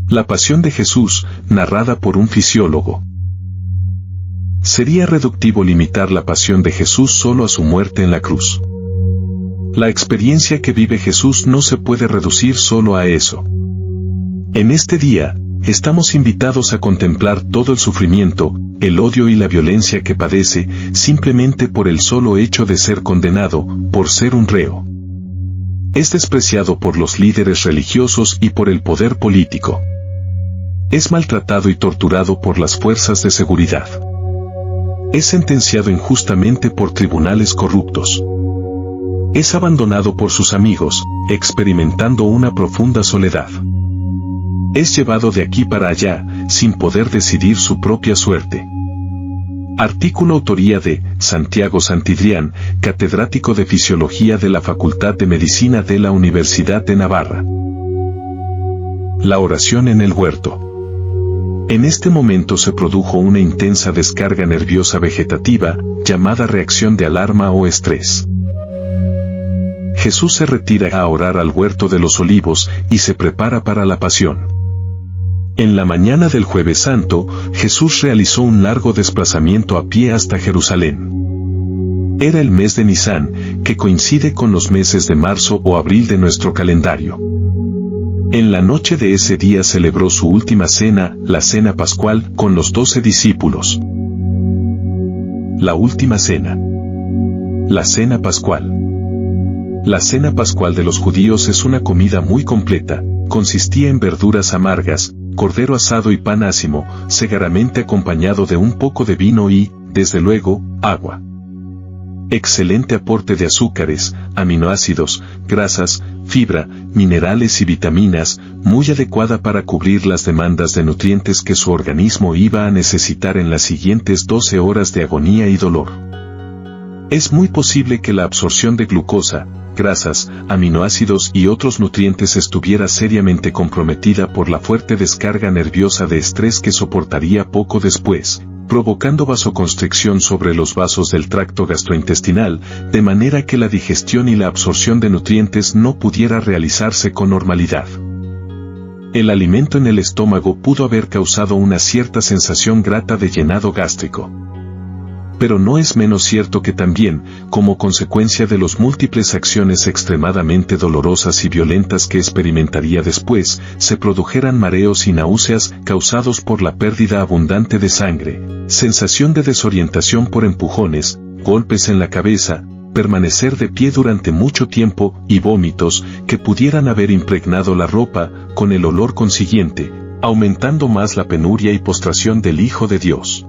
La pasión de Jesús, narrada por un fisiólogo. Sería reductivo limitar la pasión de Jesús solo a su muerte en la cruz. La experiencia que vive Jesús no se puede reducir solo a eso. En este día, estamos invitados a contemplar todo el sufrimiento, el odio y la violencia que padece, simplemente por el solo hecho de ser condenado, por ser un reo. Es despreciado por los líderes religiosos y por el poder político. Es maltratado y torturado por las fuerzas de seguridad. Es sentenciado injustamente por tribunales corruptos. Es abandonado por sus amigos, experimentando una profunda soledad. Es llevado de aquí para allá, sin poder decidir su propia suerte. Artículo autoría de Santiago Santidrián, catedrático de Fisiología de la Facultad de Medicina de la Universidad de Navarra. La oración en el huerto. En este momento se produjo una intensa descarga nerviosa vegetativa, llamada reacción de alarma o estrés. Jesús se retira a orar al huerto de los Olivos y se prepara para la pasión. En la mañana del Jueves Santo, Jesús realizó un largo desplazamiento a pie hasta Jerusalén. Era el mes de Nisán, que coincide con los meses de marzo o abril de nuestro calendario. En la noche de ese día celebró su última cena, la cena pascual, con los 12 discípulos. La última cena. La cena pascual. La cena pascual de los judíos es una comida muy completa, consistía en verduras amargas, cordero asado y pan ácimo, segaramente acompañado de un poco de vino y, desde luego, agua. Excelente aporte de azúcares, aminoácidos, grasas, fibra, minerales y vitaminas, muy adecuada para cubrir las demandas de nutrientes que su organismo iba a necesitar en las siguientes 12 horas de agonía y dolor. Es muy posible que la absorción de glucosa, grasas, aminoácidos y otros nutrientes estuviera seriamente comprometida por la fuerte descarga nerviosa de estrés que soportaría poco después, provocando vasoconstricción sobre los vasos del tracto gastrointestinal, de manera que la digestión y la absorción de nutrientes no pudiera realizarse con normalidad. El alimento en el estómago pudo haber causado una cierta sensación grata de llenado gástrico. Pero no es menos cierto que también, como consecuencia de las múltiples acciones extremadamente dolorosas y violentas que experimentaría después, se produjeran mareos y náuseas causados por la pérdida abundante de sangre, sensación de desorientación por empujones, golpes en la cabeza, permanecer de pie durante mucho tiempo y vómitos que pudieran haber impregnado la ropa, con el olor consiguiente, aumentando más la penuria y postración del Hijo de Dios.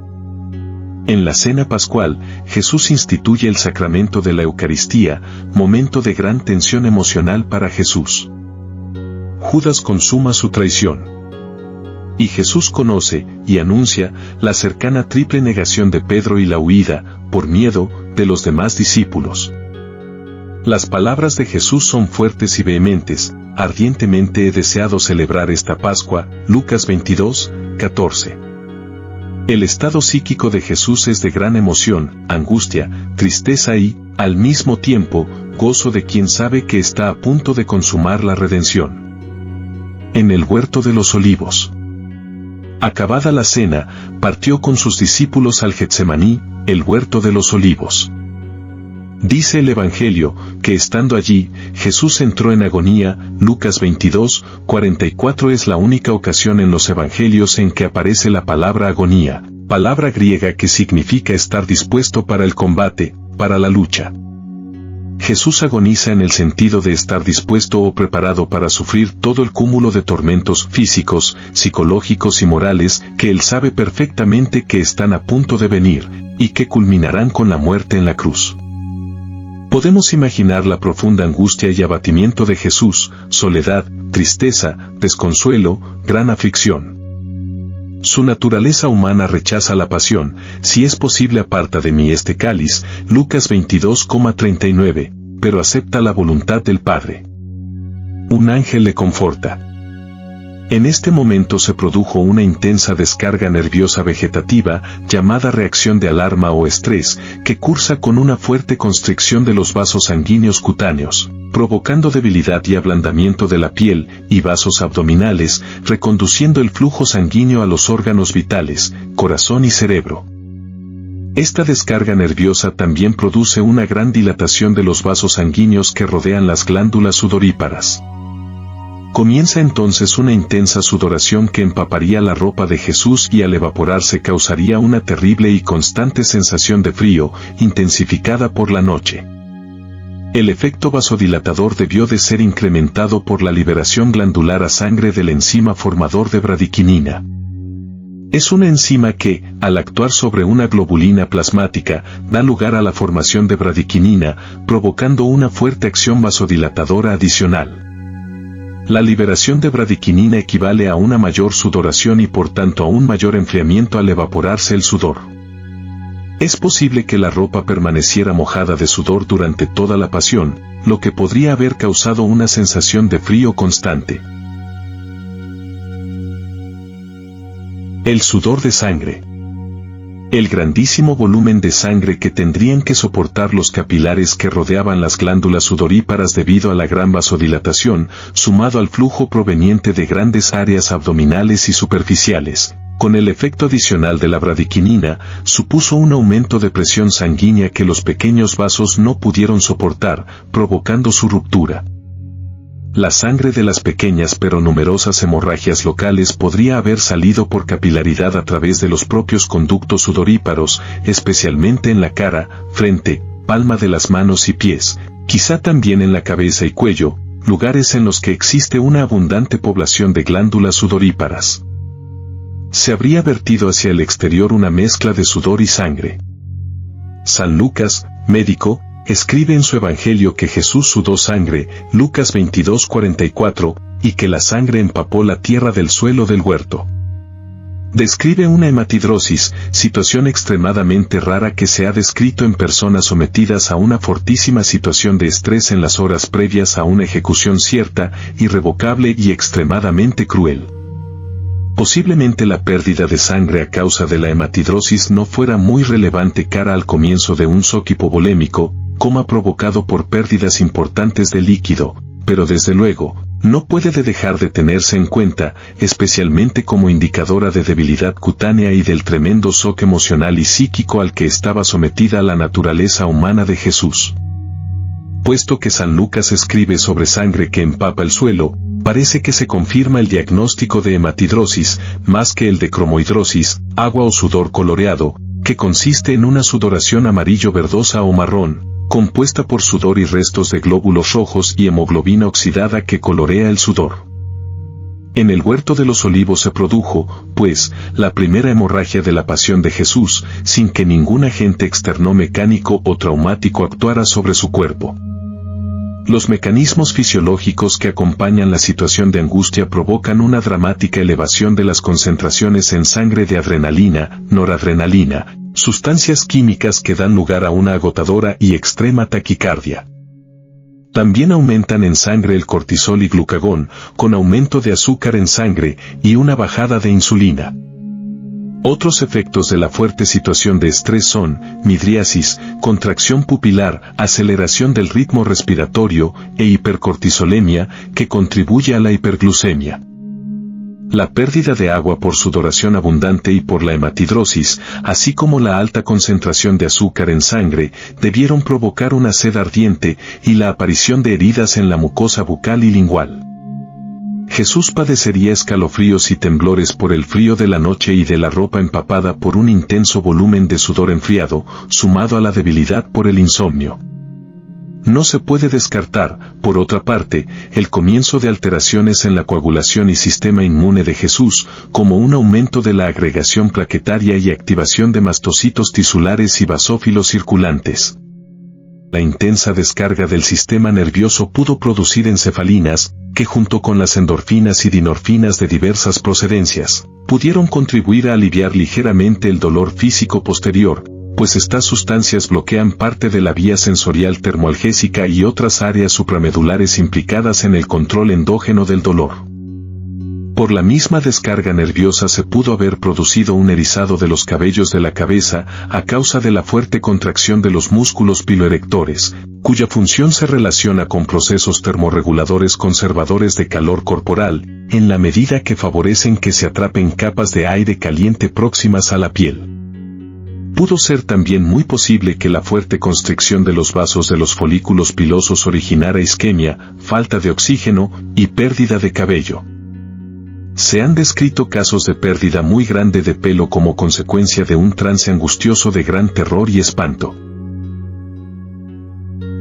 En la cena pascual, Jesús instituye el sacramento de la Eucaristía, momento de gran tensión emocional para Jesús. Judas consuma su traición. Y Jesús conoce, y anuncia, la cercana triple negación de Pedro y la huida, por miedo, de los demás discípulos. Las palabras de Jesús son fuertes y vehementes: ardientemente he deseado celebrar esta Pascua, Lucas 22, 14. El estado psíquico de Jesús es de gran emoción, angustia, tristeza y, al mismo tiempo, gozo de quien sabe que está a punto de consumar la redención. En el huerto de los Olivos. Acabada la cena, partió con sus discípulos al Getsemaní, el huerto de los Olivos. Dice el Evangelio, que estando allí, Jesús entró en agonía. Lucas 22, 44 es la única ocasión en los Evangelios en que aparece la palabra agonía, palabra griega que significa estar dispuesto para el combate, para la lucha. Jesús agoniza en el sentido de estar dispuesto o preparado para sufrir todo el cúmulo de tormentos físicos, psicológicos y morales que él sabe perfectamente que están a punto de venir, y que culminarán con la muerte en la cruz. Podemos imaginar la profunda angustia y abatimiento de Jesús, soledad, tristeza, desconsuelo, gran aflicción. Su naturaleza humana rechaza la pasión. Si es posible aparta de mí este cáliz, Lucas 22,39, pero acepta la voluntad del Padre. Un ángel le conforta. En este momento se produjo una intensa descarga nerviosa vegetativa, llamada reacción de alarma o estrés, que cursa con una fuerte constricción de los vasos sanguíneos cutáneos, provocando debilidad y ablandamiento de la piel y vasos abdominales, reconduciendo el flujo sanguíneo a los órganos vitales, corazón y cerebro. Esta descarga nerviosa también produce una gran dilatación de los vasos sanguíneos que rodean las glándulas sudoríparas. Comienza entonces una intensa sudoración que empaparía la ropa de Jesús y al evaporarse causaría una terrible y constante sensación de frío, intensificada por la noche. El efecto vasodilatador debió de ser incrementado por la liberación glandular a sangre del enzima formador de bradiquinina. Es una enzima que, al actuar sobre una globulina plasmática, da lugar a la formación de bradiquinina, provocando una fuerte acción vasodilatadora adicional. La liberación de bradiquinina equivale a una mayor sudoración y por tanto a un mayor enfriamiento al evaporarse el sudor. Es posible que la ropa permaneciera mojada de sudor durante toda la pasión, lo que podría haber causado una sensación de frío constante. El sudor de sangre. El grandísimo volumen de sangre que tendrían que soportar los capilares que rodeaban las glándulas sudoríparas debido a la gran vasodilatación, sumado al flujo proveniente de grandes áreas abdominales y superficiales, con el efecto adicional de la bradiquinina, supuso un aumento de presión sanguínea que los pequeños vasos no pudieron soportar, provocando su ruptura. La sangre de las pequeñas pero numerosas hemorragias locales podría haber salido por capilaridad a través de los propios conductos sudoríparos, especialmente en la cara, frente, palma de las manos y pies, quizá también en la cabeza y cuello, lugares en los que existe una abundante población de glándulas sudoríparas. Se habría vertido hacia el exterior una mezcla de sudor y sangre. San Lucas, médico, escribe en su Evangelio que Jesús sudó sangre, Lucas 22:44, y que la sangre empapó la tierra del suelo del huerto. Describe una hematidrosis, situación extremadamente rara que se ha descrito en personas sometidas a una fortísima situación de estrés en las horas previas a una ejecución cierta, irrevocable y extremadamente cruel. Posiblemente la pérdida de sangre a causa de la hematidrosis no fuera muy relevante cara al comienzo de un shock hipovolémico, coma provocado por pérdidas importantes de líquido, pero desde luego, no puede dejar de tenerse en cuenta, especialmente como indicadora de debilidad cutánea y del tremendo shock emocional y psíquico al que estaba sometida la naturaleza humana de Jesús. Puesto que San Lucas escribe sobre sangre que empapa el suelo, parece que se confirma el diagnóstico de hematidrosis, más que el de cromohidrosis, agua o sudor coloreado, que consiste en una sudoración amarillo-verdosa o marrón, compuesta por sudor y restos de glóbulos rojos y hemoglobina oxidada que colorea el sudor. En el huerto de los olivos se produjo, pues, la primera hemorragia de la pasión de Jesús, sin que ningún agente externo mecánico o traumático actuara sobre su cuerpo. Los mecanismos fisiológicos que acompañan la situación de angustia provocan una dramática elevación de las concentraciones en sangre de adrenalina, noradrenalina, sustancias químicas que dan lugar a una agotadora y extrema taquicardia. También aumentan en sangre el cortisol y glucagón, con aumento de azúcar en sangre y una bajada de insulina. Otros efectos de la fuerte situación de estrés son midriasis, contracción pupilar, aceleración del ritmo respiratorio e hipercortisolemia, que contribuye a la hiperglucemia. La pérdida de agua por sudoración abundante y por la hematidrosis, así como la alta concentración de azúcar en sangre, debieron provocar una sed ardiente y la aparición de heridas en la mucosa bucal y lingual. Jesús padecería escalofríos y temblores por el frío de la noche y de la ropa empapada por un intenso volumen de sudor enfriado, sumado a la debilidad por el insomnio. No se puede descartar, por otra parte, el comienzo de alteraciones en la coagulación y sistema inmune de Jesús, como un aumento de la agregación plaquetaria y activación de mastocitos tisulares y basófilos circulantes. La intensa descarga del sistema nervioso pudo producir encefalinas, que junto con las endorfinas y dinorfinas de diversas procedencias, pudieron contribuir a aliviar ligeramente el dolor físico posterior, pues estas sustancias bloquean parte de la vía sensorial termoalgésica y otras áreas supramedulares implicadas en el control endógeno del dolor. Por la misma descarga nerviosa se pudo haber producido un erizado de los cabellos de la cabeza a causa de la fuerte contracción de los músculos piloerectores, cuya función se relaciona con procesos termorreguladores conservadores de calor corporal, en la medida que favorecen que se atrapen capas de aire caliente próximas a la piel. Pudo ser también muy posible que la fuerte constricción de los vasos de los folículos pilosos originara isquemia, falta de oxígeno y pérdida de cabello. Se han descrito casos de pérdida muy grande de pelo como consecuencia de un trance angustioso de gran terror y espanto.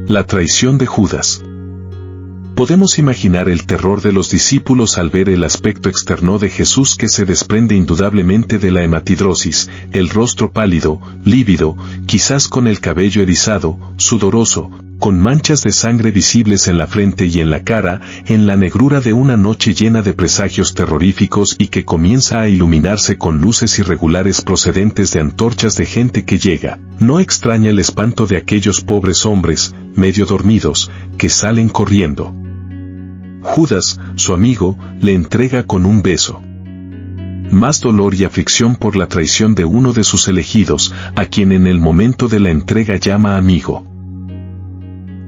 La traición de Judas. Podemos imaginar el terror de los discípulos al ver el aspecto externo de Jesús que se desprende indudablemente de la hematidrosis, el rostro pálido, lívido, quizás con el cabello erizado, sudoroso, con manchas de sangre visibles en la frente y en la cara, en la negrura de una noche llena de presagios terroríficos y que comienza a iluminarse con luces irregulares procedentes de antorchas de gente que llega. No extraña el espanto de aquellos pobres hombres, medio dormidos, que salen corriendo. Judas, su amigo, le entrega con un beso. Más dolor y aflicción por la traición de uno de sus elegidos, a quien en el momento de la entrega llama amigo.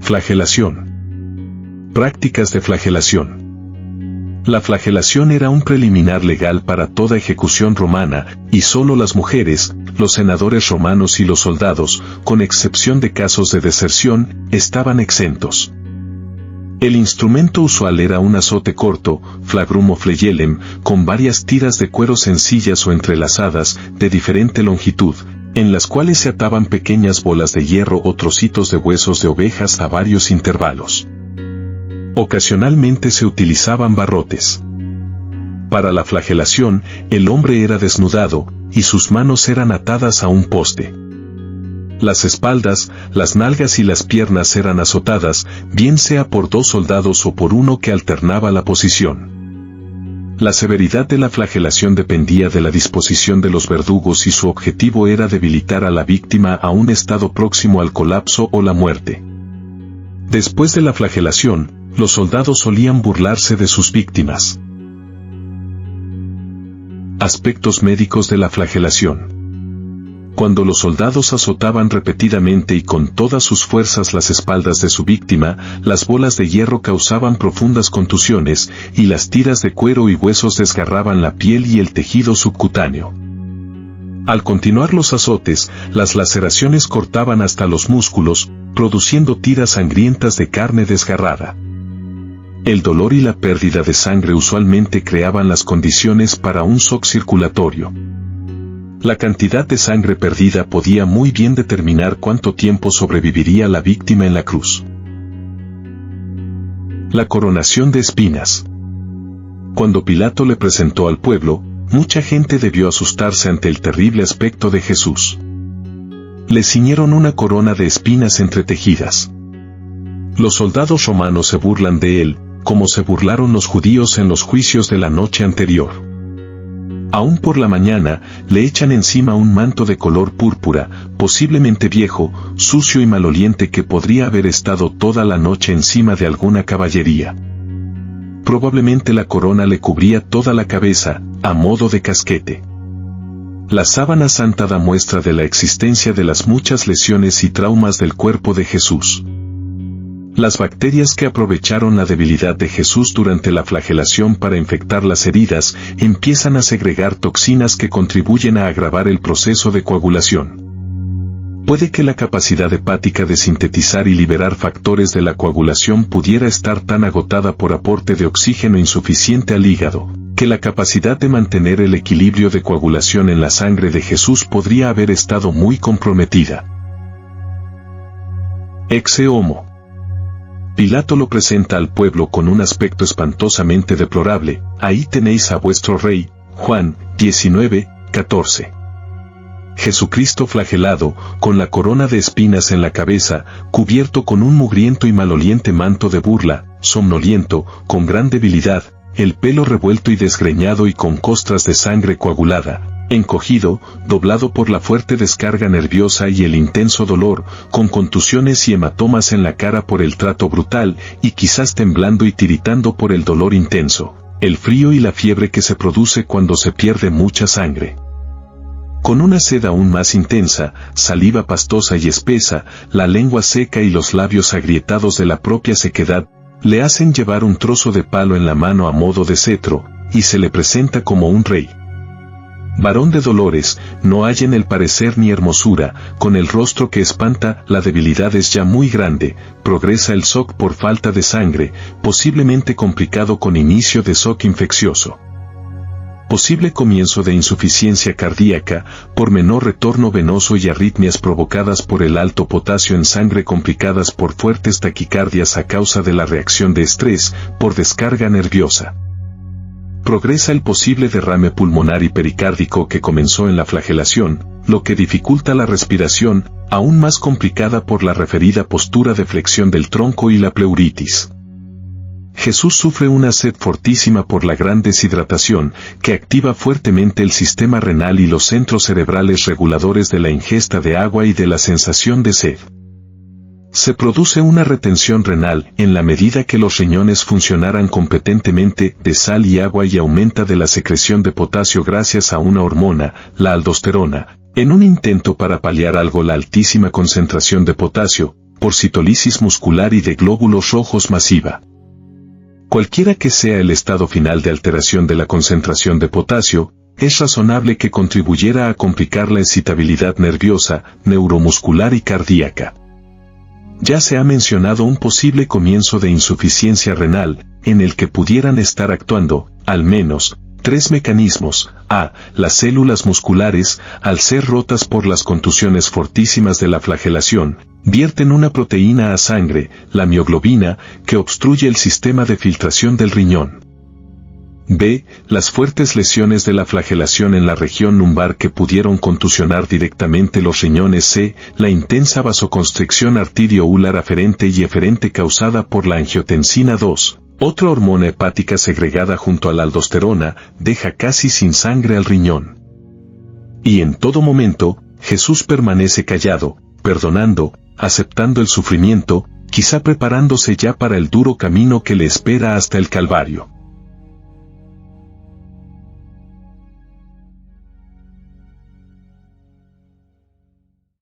Flagelación. Prácticas de flagelación. La flagelación era un preliminar legal para toda ejecución romana, y solo las mujeres, los senadores romanos y los soldados, con excepción de casos de deserción, estaban exentos. El instrumento usual era un azote corto, flagrum o flagellum, con varias tiras de cuero sencillas o entrelazadas, de diferente longitud, en las cuales se ataban pequeñas bolas de hierro o trocitos de huesos de ovejas a varios intervalos. Ocasionalmente se utilizaban barrotes. Para la flagelación, el hombre era desnudado, y sus manos eran atadas a un poste. Las espaldas, las nalgas y las piernas eran azotadas, bien sea por dos soldados o por uno que alternaba la posición. La severidad de la flagelación dependía de la disposición de los verdugos y su objetivo era debilitar a la víctima a un estado próximo al colapso o la muerte. Después de la flagelación, los soldados solían burlarse de sus víctimas. Aspectos médicos de la flagelación. Cuando los soldados azotaban repetidamente y con todas sus fuerzas las espaldas de su víctima, las bolas de hierro causaban profundas contusiones, y las tiras de cuero y huesos desgarraban la piel y el tejido subcutáneo. Al continuar los azotes, las laceraciones cortaban hasta los músculos, produciendo tiras sangrientas de carne desgarrada. El dolor y la pérdida de sangre usualmente creaban las condiciones para un shock circulatorio. La cantidad de sangre perdida podía muy bien determinar cuánto tiempo sobreviviría la víctima en la cruz. La coronación de espinas. Cuando Pilato le presentó al pueblo, mucha gente debió asustarse ante el terrible aspecto de Jesús. Le ciñeron una corona de espinas entretejidas. Los soldados romanos se burlan de él, como se burlaron los judíos en los juicios de la noche anterior. Aún por la mañana, le echan encima un manto de color púrpura, posiblemente viejo, sucio y maloliente que podría haber estado toda la noche encima de alguna caballería. Probablemente la corona le cubría toda la cabeza, a modo de casquete. La sábana santa da muestra de la existencia de las muchas lesiones y traumas del cuerpo de Jesús. Las bacterias que aprovecharon la debilidad de Jesús durante la flagelación para infectar las heridas, empiezan a segregar toxinas que contribuyen a agravar el proceso de coagulación. Puede que la capacidad hepática de sintetizar y liberar factores de la coagulación pudiera estar tan agotada por aporte de oxígeno insuficiente al hígado, que la capacidad de mantener el equilibrio de coagulación en la sangre de Jesús podría haber estado muy comprometida. Exe homo. Pilato lo presenta al pueblo con un aspecto espantosamente deplorable. Ahí tenéis a vuestro rey. Juan 19:14. Jesucristo flagelado, con la corona de espinas en la cabeza, cubierto con un mugriento y maloliente manto de burla, somnoliento, con gran debilidad, el pelo revuelto y desgreñado y con costras de sangre coagulada, encogido, doblado por la fuerte descarga nerviosa y el intenso dolor, con contusiones y hematomas en la cara por el trato brutal, y quizás temblando y tiritando por el dolor intenso. el frío y la fiebre que se produce cuando se pierde mucha sangre. Con una sed aún más intensa, saliva pastosa y espesa, la lengua seca y los labios agrietados de la propia sequedad, le hacen llevar un trozo de palo en la mano a modo de cetro, y se le presenta como un rey. Varón de dolores, no hay en el parecer ni hermosura, con el rostro que espanta, la debilidad es ya muy grande, progresa el shock por falta de sangre, posiblemente complicado con inicio de shock infeccioso. Posible comienzo de insuficiencia cardíaca, por menor retorno venoso y arritmias provocadas por el alto potasio en sangre complicadas por fuertes taquicardias a causa de la reacción de estrés, por descarga nerviosa. Progresa el posible derrame pulmonar y pericárdico que comenzó en la flagelación, lo que dificulta la respiración, aún más complicada por la referida postura de flexión del tronco y la pleuritis. Jesús sufre una sed fortísima por la gran deshidratación, que activa fuertemente el sistema renal y los centros cerebrales reguladores de la ingesta de agua y de la sensación de sed. Se produce una retención renal en la medida que los riñones funcionaran competentemente de sal y agua y aumenta de la secreción de potasio gracias a una hormona, la aldosterona, en un intento para paliar algo la altísima concentración de potasio, por citólisis muscular y de glóbulos rojos masiva. Cualquiera que sea el estado final de alteración de la concentración de potasio, es razonable que contribuyera a complicar la excitabilidad nerviosa, neuromuscular y cardíaca. Ya se ha mencionado un posible comienzo de insuficiencia renal, en el que pudieran estar actuando, al menos, 3 mecanismos. A. Las células musculares, al ser rotas por las contusiones fortísimas de la flagelación, vierten una proteína a sangre, la mioglobina, que obstruye el sistema de filtración del riñón. B. Las fuertes lesiones de la flagelación en la región lumbar que pudieron contusionar directamente los riñones. C. La intensa vasoconstricción arterioular aferente y eferente causada por la angiotensina 2. Otra hormona hepática segregada junto a la aldosterona, deja casi sin sangre al riñón. Y en todo momento, Jesús permanece callado, perdonando, aceptando el sufrimiento, quizá preparándose ya para el duro camino que le espera hasta el Calvario.